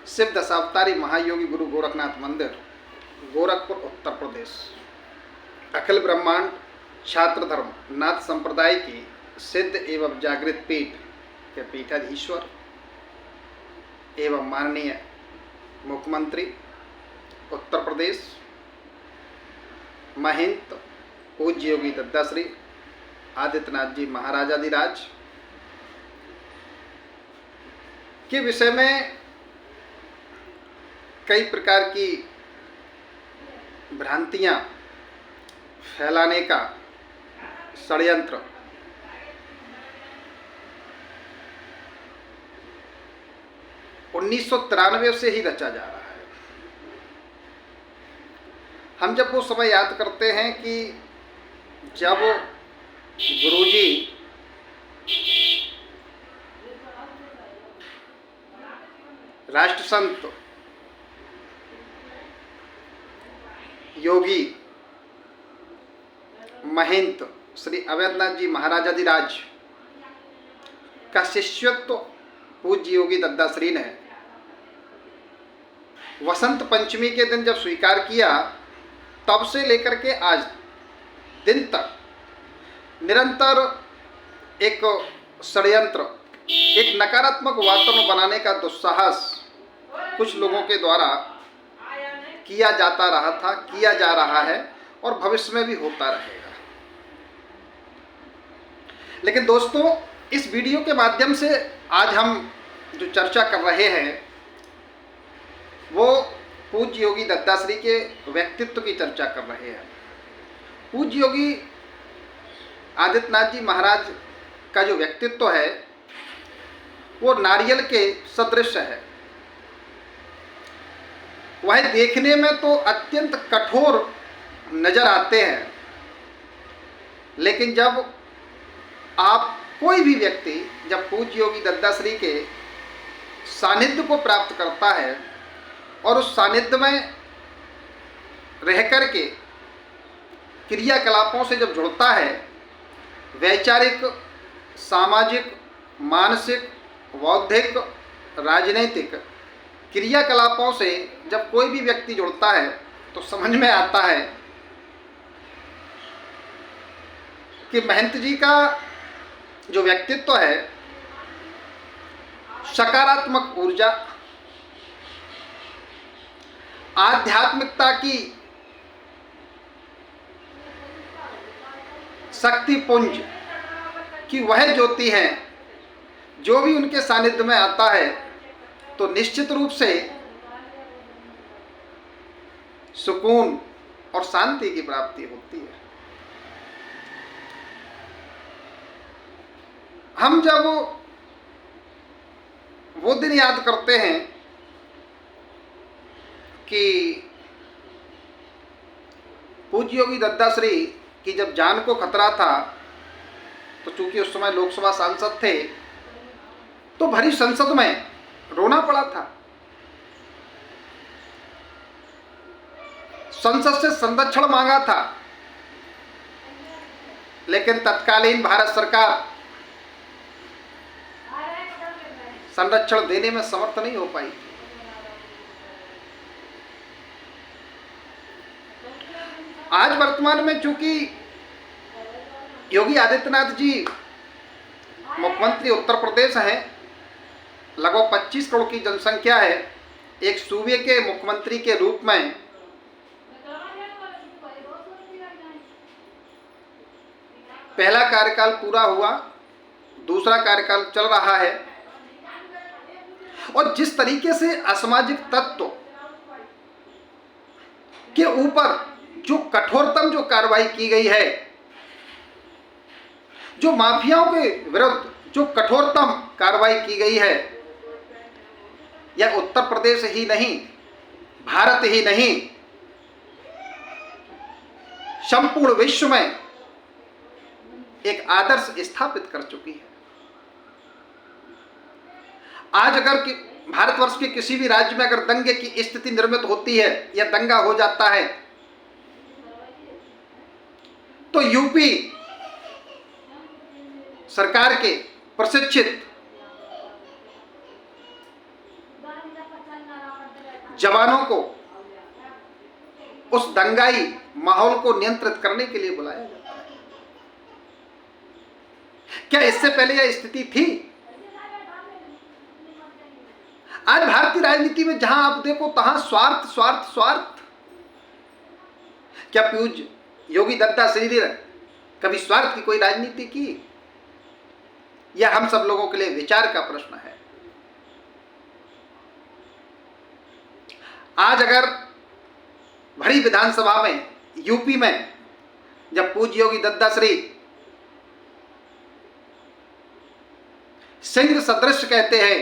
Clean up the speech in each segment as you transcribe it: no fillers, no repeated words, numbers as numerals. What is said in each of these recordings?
शिव दशावतारी महायोगी गुरु गोरखनाथ मंदिर, गोरखपुर, उत्तर प्रदेश। अखिल ब्रह्मांड छात्र धर्म नाथ संप्रदाय की सिद्ध एवं जागृत पीठ के पीठाधीश्वर एवं माननीय मुख्यमंत्री उत्तर प्रदेश महंत पूज्य योगी दत्ताश्री आदित्यनाथ जी महाराजाधिराज के विषय में कई प्रकार की भ्रांतियां फैलाने का षड्यंत्र उन्नीस से ही रचा जा रहा है। हम जब वो समय याद करते हैं कि जब गुरुजी राष्ट्र संत योगी महंत श्री अवैधनाथ जी महाराजाधिराज का शिष्यत्व पूज्य योगी दत्ताश्री ने वसंत पंचमी के दिन जब स्वीकार किया, तब से लेकर के आज दिन तक निरंतर एक षड्यंत्र, एक नकारात्मक वातावरण बनाने का दुस्साहस कुछ लोगों के द्वारा किया जाता रहा था, किया जा रहा है और भविष्य में भी होता रहेगा। लेकिन दोस्तों, इस वीडियो के माध्यम से आज हम जो चर्चा कर रहे हैं वो पूज्य योगी दत्ताश्री के व्यक्तित्व की चर्चा कर रहे हैं। पूज्य योगी आदित्यनाथ जी महाराज का जो व्यक्तित्व है वो नारियल के सदृश है। वह देखने में तो अत्यंत कठोर नजर आते हैं, लेकिन जब आप कोई भी व्यक्ति जब पूज्य योगी दत्ताश्री के सानिध्य को प्राप्त करता है और उस सानिध्य में रह कर के क्रियाकलापों से जब जुड़ता है, वैचारिक, सामाजिक, मानसिक, बौद्धिक, राजनीतिक क्रियाकलापों से जब कोई भी व्यक्ति जुड़ता है तो समझ में आता है कि महंत जी का जो व्यक्तित्व है, सकारात्मक ऊर्जा, आध्यात्मिकता की शक्ति पुंज की वह ज्योति है, जो भी उनके सानिध्य में आता है तो निश्चित रूप से सुकून और शांति की प्राप्ति होती है। हम जब वो दिन याद करते हैं कि पूज्य योगी दत्ताश्री की जब जान को खतरा था, तो चूंकि उस समय लोकसभा सांसद थे तो भरी संसद में रोना पड़ा था। संसद से संरक्षण मांगा था, लेकिन तत्कालीन भारत सरकार संरक्षण देने में समर्थ नहीं हो पाई। आज वर्तमान में चूंकि योगी आदित्यनाथ जी मुख्यमंत्री उत्तर प्रदेश हैं, लगभग 25 करोड़ की जनसंख्या है, एक सूबे के मुख्यमंत्री के रूप में पहला कार्यकाल पूरा हुआ, दूसरा कार्यकाल चल रहा है और जिस तरीके से असामाजिक तत्व के ऊपर जो कठोरतम जो कार्रवाई की गई है, जो माफियाओं के विरुद्ध जो कठोरतम कार्रवाई की गई है, यह उत्तर प्रदेश ही नहीं, भारत ही नहीं, संपूर्ण विश्व में एक आदर्श स्थापित कर चुकी है। आज अगर कि भारतवर्ष के किसी भी राज्य में अगर दंगे की स्थिति निर्मित होती है या दंगा हो जाता है, तो यूपी सरकार के प्रशिक्षित जवानों को उस दंगाई माहौल को नियंत्रित करने के लिए बुलाया जाता है। क्या इससे पहले यह स्थिति थी? आज भारतीय राजनीति में जहां आप देखो तहां स्वार्थ स्वार्थ स्वार्थ। क्या पूज्य योगी दत्ता श्री ने कभी स्वार्थ की कोई राजनीति की? यह हम सब लोगों के लिए विचार का प्रश्न है। आज अगर भरी विधानसभा में यूपी में जब पूज्य योगी दत्ता श्री सिंह सदृश कहते हैं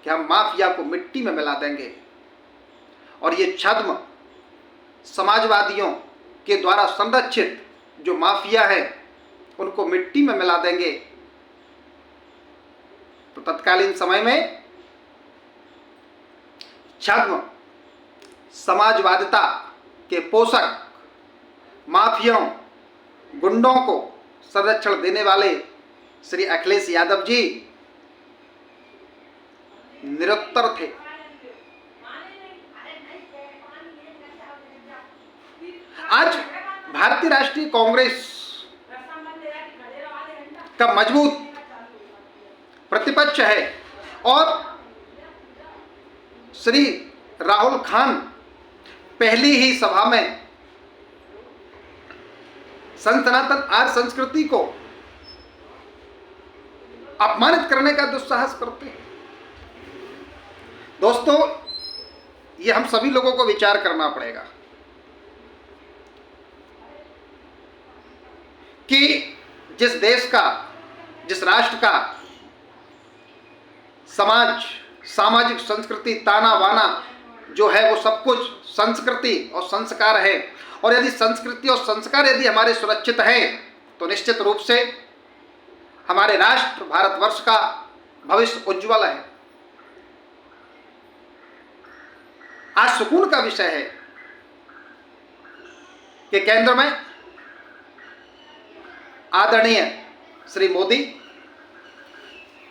कि हम माफिया को मिट्टी में मिला देंगे और ये छद्म समाजवादियों के द्वारा संरक्षित जो माफिया है उनको मिट्टी में मिला देंगे, तो तत्कालीन समय में छद्म समाजवादिता के पोषक माफियाओं गुंडों को संरक्षण देने वाले श्री अखिलेश यादव जी निरुत्तर थे। आज भारतीय राष्ट्रीय कांग्रेस का मजबूत प्रतिपक्ष है और श्री राहुल खान पहली ही सभा में सनातन आर्य संस्कृति को अपमानित करने का दुस्साहस करते हैं। दोस्तों, ये हम सभी लोगों को विचार करना पड़ेगा कि जिस देश का, जिस राष्ट्र का समाज सामाजिक संस्कृति ताना बाना जो है वो सब कुछ संस्कृति और संस्कार है, और यदि संस्कृति और संस्कार यदि हमारे सुरक्षित हैं तो निश्चित रूप से हमारे राष्ट्र भारतवर्ष का भविष्य उज्जवल है। आज सुकून का विषय है कि केंद्र में आदरणीय श्री मोदी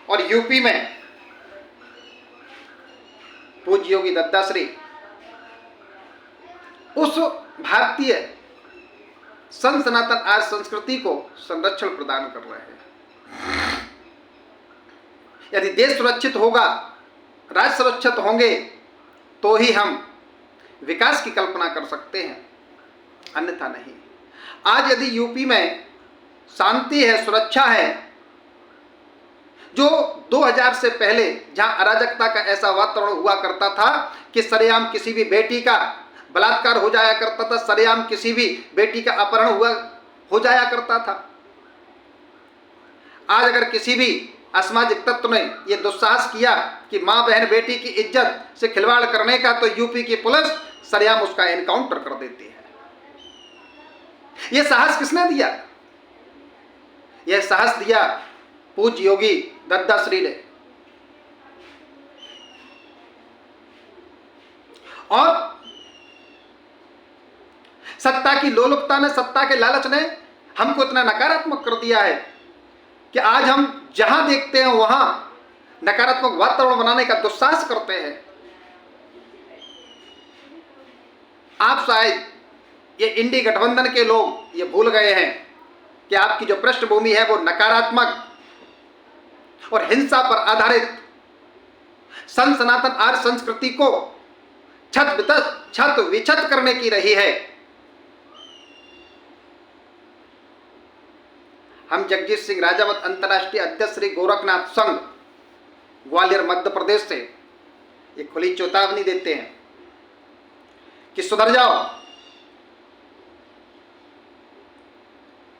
और यूपी में पूज्य योगी दत्ता श्री उस भारतीय सनातन आर्य संस्कृति को संरक्षण प्रदान कर रहे हैं। यदि देश सुरक्षित होगा, राज्य सुरक्षित होंगे तो ही हम विकास की कल्पना कर सकते हैं, अन्यथा नहीं। आज यदि यूपी में शांति है, सुरक्षा है, जो 2000 से पहले जहां अराजकता का ऐसा वातावरण हुआ करता था कि सरेआम किसी भी बेटी का बलात्कार हो जाया करता था, सरेआम किसी भी बेटी का अपहरण हो जाया करता था। आज अगर किसी भी असामाजिक तत्व ने यह दुस्साहस किया कि मां बहन बेटी की इज्जत से खिलवाड़ करने का, तो यूपी की पुलिस सरेआम उसका एनकाउंटर कर देती है। यह साहस किसने दिया? यह साहस दिया पूज्य योगी दत्ता श्री ने। और सत्ता की लोलुपता ने, सत्ता के लालच ने हमको इतना नकारात्मक कर दिया है कि आज हम जहां देखते हैं वहां नकारात्मक वातावरण बनाने का दुस्साहस करते हैं। आप शायद ये इंडी गठबंधन के लोग ये भूल गए हैं कि आपकी जो पृष्ठभूमि है वो नकारात्मक और हिंसा पर आधारित सनातन आर्य संस्कृति को छत विछत करने की रही है। हम जगजीत सिंह राजावत अंतर्राष्ट्रीय अध्यक्ष श्री गोरखनाथ संघ ग्वालियर मध्य प्रदेश से एक खुली चेतावनी देते हैं कि सुधर जाओ,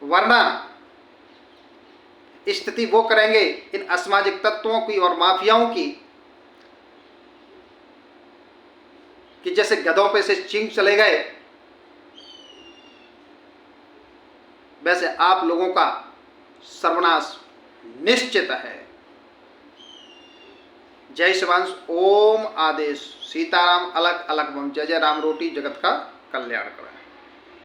वरना स्थिति वो करेंगे इन असामाजिक तत्वों की और माफियाओं की कि जैसे गधों पे से चींग चले गए, वैसे आप लोगों का सर्वनाश निश्चित है। जय शिवांश। ओम आदेश। सीताराम अलग अलग बम। जय जय राम रोटी जगत का कल्याण करें।